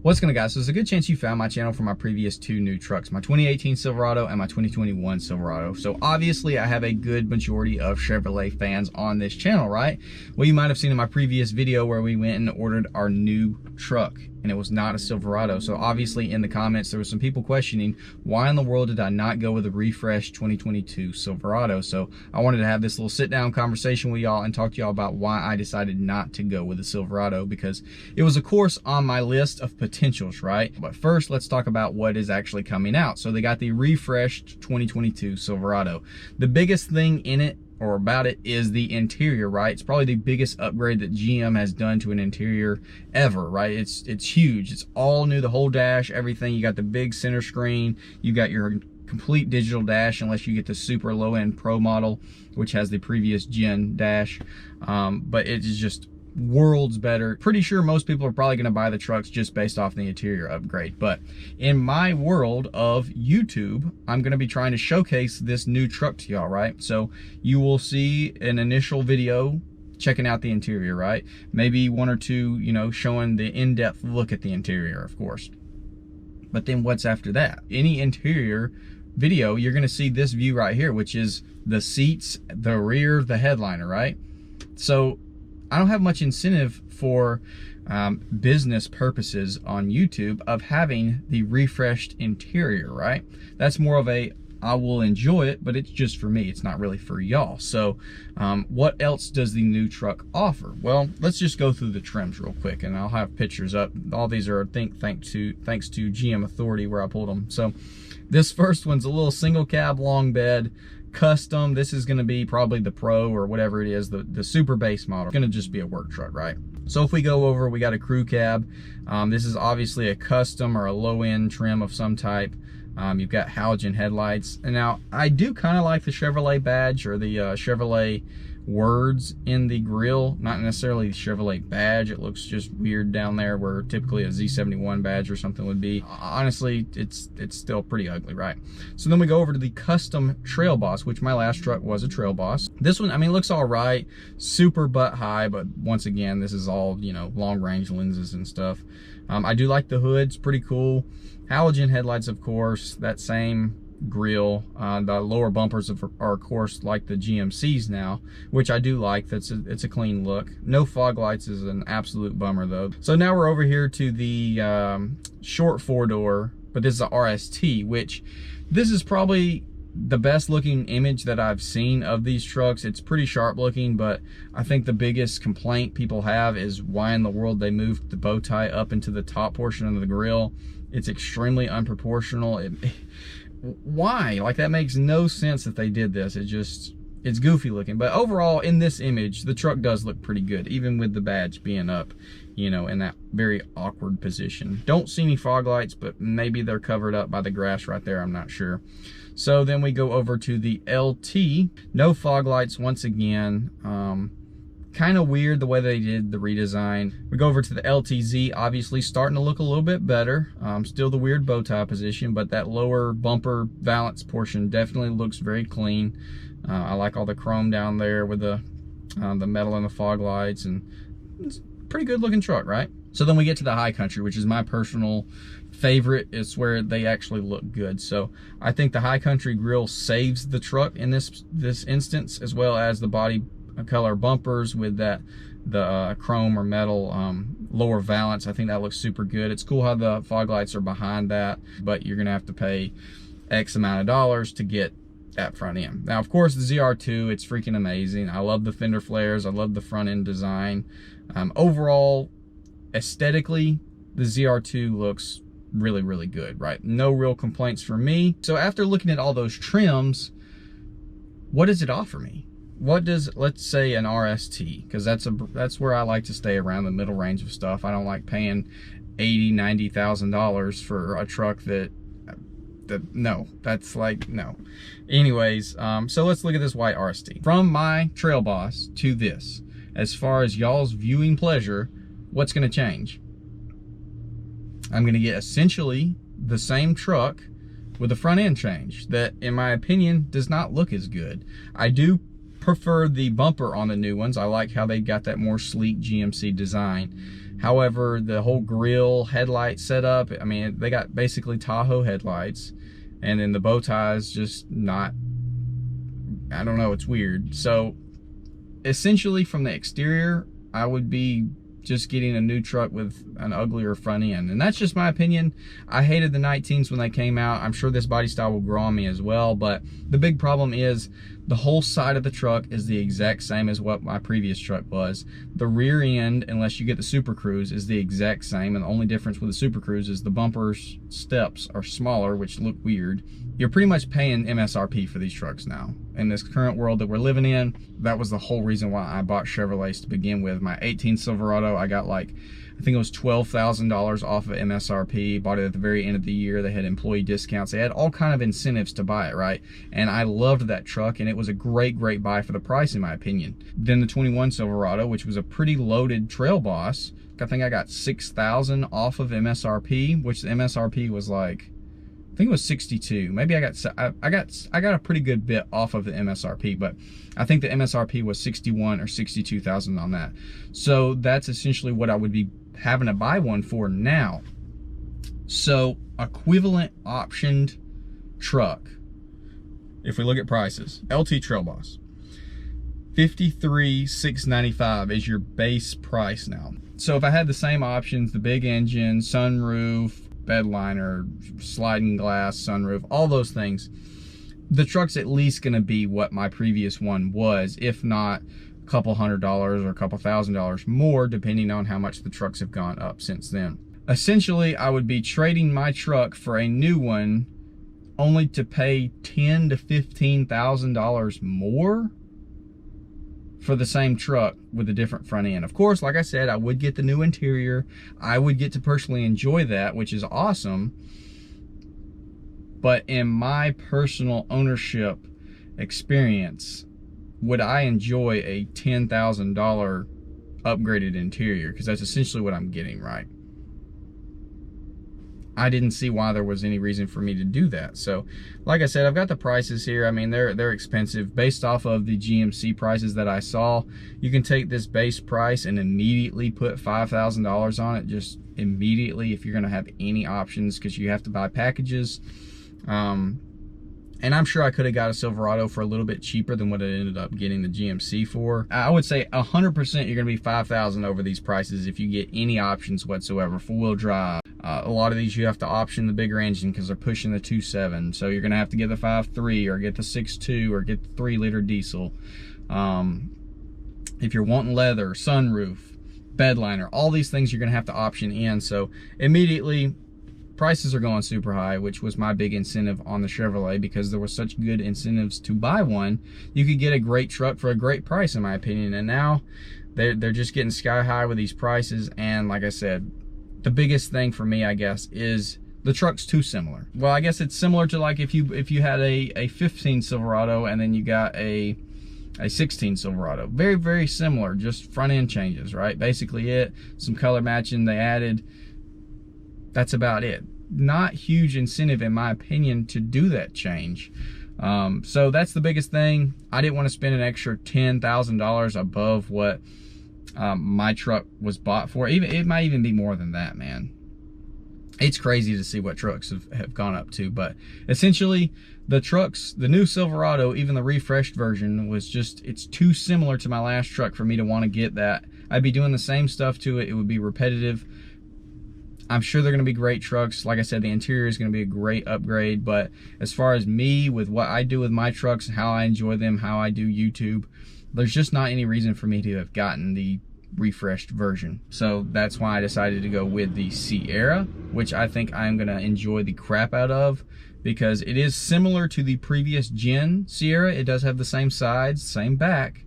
What's going on, guys? So there's a good chance you found my channel for my previous two new trucks, my 2018 Silverado and my 2021 Silverado. So obviously I have a good majority of Chevrolet fans on this channel, right? Well, you might have seen in my previous video where we went and ordered our new truck, and it was not a Silverado. So obviously in the comments there were some people questioning, why in the world did I not go with a refreshed 2022 Silverado? So I wanted to have this little sit down conversation with y'all and talk to y'all about why I decided not to go with the Silverado, because it was of course on my list of potentials, right? But first let's talk about what is actually coming out. So they got the refreshed 2022 Silverado. The biggest thing in it or about it is the interior, right? It's probably the biggest upgrade that GM has done to an interior ever, right? It's huge. It's all new, the whole dash, everything. You got the big center screen. You got your complete digital dash, unless you get the super low-end Pro model, which has the previous gen dash. But it is just worlds better. Pretty sure most people are probably going to buy the trucks just based off the interior upgrade. But in my world of YouTube, I'm going to be trying to showcase this new truck to y'all, right? So you will see an initial video checking out the interior, right? Maybe one or two, you know, showing the in-depth look at the interior, of course. But then what's after that? Any interior video, you're going to see this view right here, which is the seats, the rear, the headliner, right? So I don't have much incentive for business purposes on YouTube of having the refreshed interior, right? That's more of a, I will enjoy it, but it's just for me. It's not really for y'all. So what else does the new truck offer? Well, let's just go through the trims real quick, and I'll have pictures up. All these are, I think, thanks to GM Authority where I pulled them. So this first one's a little single cab long bed, custom. This is going to be probably the Pro or whatever it is, the super base model. It's going to just be a work truck, right? So if we go over, we got a crew cab. This is obviously a custom or a low-end trim of some type. You've got halogen headlights. And now I do kind of like the Chevrolet badge or the Chevrolet words in the grille, not necessarily the Chevrolet badge. It looks just weird down there where typically a Z71 badge or something would be. Honestly, it's still pretty ugly, right? So then we go over to the custom Trail Boss, which my last truck was a Trail Boss. This one, I mean, looks all right, super butt high, but once again, this is all, you know, long range lenses and stuff. I do like the hood, it's pretty cool. Halogen headlights, of course, that same grille. The lower bumpers are of course like the GMCs now, which I do like. It's a clean look. No fog lights is an absolute bummer though. So now we're over here to the short four-door, but this is a RST, which this is probably the best looking image that I've seen of these trucks. It's pretty sharp looking, but I think the biggest complaint people have is why in the world they moved the bow tie up into the top portion of the grille. It's extremely unproportional. Why? Like, that makes no sense that they did this. It's goofy looking. But overall, in this image, the truck does look pretty good, even with the badge being up, you know, in that very awkward position. Don't see any fog lights, but maybe they're covered up by the grass right there. I'm not sure. So then we go over to the LT. No fog lights once again. Kind of weird the way they did the redesign. We go over to the LTZ, obviously starting to look a little bit better. Still the weird bow tie position, but that lower bumper valance portion definitely looks very clean. I like all the chrome down there with the metal and the fog lights, and it's a pretty good looking truck, right? So then we get to the High Country, which is my personal favorite. It's where they actually look good. So I think the High Country grille saves the truck in this instance, as well as the body color bumpers with the chrome or metal lower valance. I think that looks super good. It's cool how the fog lights are behind that, but you're gonna have to pay X amount of dollars to get that front end. Now, of course, the ZR2, it's freaking amazing. I love the fender flares. I love the front end design. Overall, aesthetically, the ZR2 looks really, really good, right? No real complaints for me. So after looking at all those trims, what does it offer me? What does, let's say, an RST, because that's where I like to stay, around the middle range of stuff. I don't like paying $80,000-$90,000 for a truck no, that's like, no. Anyways, so let's look at this white RST. From my Trail Boss to this, as far as y'all's viewing pleasure, what's gonna change? I'm gonna get essentially the same truck with a front end change that, in my opinion, does not look as good. I do prefer the bumper on the new ones. I like how they got that more sleek GMC design. However, the whole grill headlight setup, I mean, they got basically Tahoe headlights, and then the bow ties just not, I don't know, it's weird. So essentially from the exterior, I would be just getting a new truck with an uglier front end, and that's just my opinion. I hated the 19s when they came out. I'm sure this body style will grow on me as well, but the big problem is the whole side of the truck is the exact same as what my previous truck was. The rear end, unless you get the Super Cruise, is the exact same, and the only difference with the Super Cruise is the bumpers steps are smaller, which look weird. You're pretty much paying MSRP for these trucks now. In this current world that we're living in, that was the whole reason why I bought Chevrolets to begin with. My 18 Silverado, I got like, I think it was $12,000 off of MSRP. Bought it at the very end of the year. They had employee discounts. They had all kind of incentives to buy it, right? And I loved that truck, and it was a great buy for the price, in my opinion. Then the 21 Silverado, which was a pretty loaded trail boss. I think I got $6,000 off of MSRP, which the MSRP was like, I think it was 62. Maybe I got a pretty good bit off of the MSRP, but I think the MSRP was 61 or 62,000 on that. So that's essentially what I would be having to buy one for now. So equivalent optioned truck, if we look at prices, LT Trail Boss, $53,695 is your base price now. So if I had the same options, the big engine, sunroof, bed liner, sliding glass, sunroof, all those things, the truck's at least gonna be what my previous one was, if not a couple $100 or a couple $1,000 more, depending on how much the trucks have gone up since then. Essentially, I would be trading my truck for a new one only to pay $10,000 to $15,000 more for the same truck with a different front end. Of course, like I said, I would get the new interior. I would get to personally enjoy that, which is awesome. But in my personal ownership experience, would I enjoy a $10,000 upgraded interior? Because that's essentially what I'm getting, right? I didn't see why there was any reason for me to do that. So, like I said, I've got the prices here. I mean, they're expensive. Based off of the GMC prices that I saw, you can take this base price and immediately put $5,000 on it, just immediately, if you're gonna have any options, because you have to buy packages. And I'm sure I could have got a Silverado for a little bit cheaper than what I ended up getting the GMC for. I would say 100% you're gonna be $5,000 over these prices if you get any options whatsoever. Four-wheel drive. A lot of these you have to option the bigger engine because they're pushing the 2.7. So you're gonna have to get the 5.3 or get the 6.2 or get the 3-liter diesel. If you're wanting leather, sunroof, bed liner, all these things you're gonna have to option in. So immediately, prices are going super high, which was my big incentive on the Chevrolet, because there were such good incentives to buy one. You could get a great truck for a great price, in my opinion, and now they're just getting sky high with these prices. And like I said, the biggest thing for me, I guess, is the truck's too similar. Well, I guess it's similar to like if you had a 15 Silverado and then you got a 16 Silverado. Very similar, just front end changes, right? Basically it, some color matching they added. That's about it. Not huge incentive, in my opinion, to do that change. So that's the biggest thing. I didn't want to spend an extra $10,000 above what my truck was bought for. It might even be more than that, man. It's crazy to see what trucks have gone up to. But essentially, the trucks, the new Silverado, even the refreshed version, was just, it's too similar to my last truck for me to want to get that. I'd be doing the same stuff to it. It would be repetitive. I'm sure they're going to be great trucks. Like I said, the interior is going to be a great upgrade. But as far as me, with what I do with my trucks, how I enjoy them, how I do YouTube, there's just not any reason for me to have gotten the refreshed version. So that's why I decided to go with the Sierra, which I think I'm going to enjoy the crap out of, because it is similar to the previous gen Sierra. It does have the same sides, same back.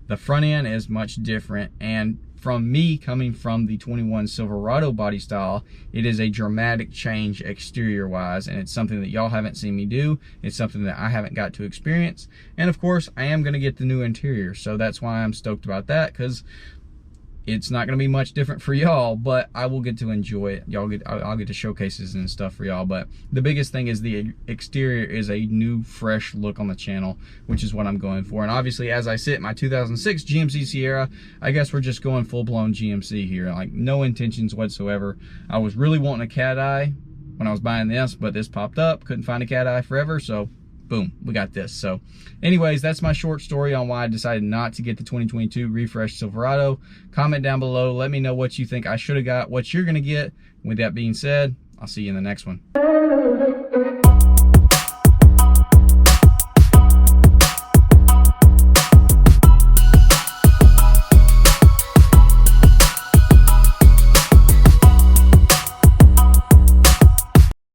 The front end is much different, and from me coming from the 21 Silverado body style, it is a dramatic change exterior wise, and it's something that y'all haven't seen me do. It's something that I haven't got to experience. And of course, I am going to get the new interior, so that's why I'm stoked about that, because It's not going to be much different for y'all, but I will get to enjoy it. I'll get to showcases and stuff for y'all. But the biggest thing is the exterior is a new, fresh look on the channel, which is what I'm going for. And obviously, as I sit in my 2006 GMC Sierra, I guess we're just going full-blown GMC here. Like, no intentions whatsoever. I was really wanting a cat eye when I was buying this, but this popped up. Couldn't find a cat eye forever, so boom, we got this. So anyways, that's my short story on why I decided not to get the 2022 refreshed Silverado. Comment down below. Let me know what you think I should have got, what you're going to get. With that being said, I'll see you in the next one.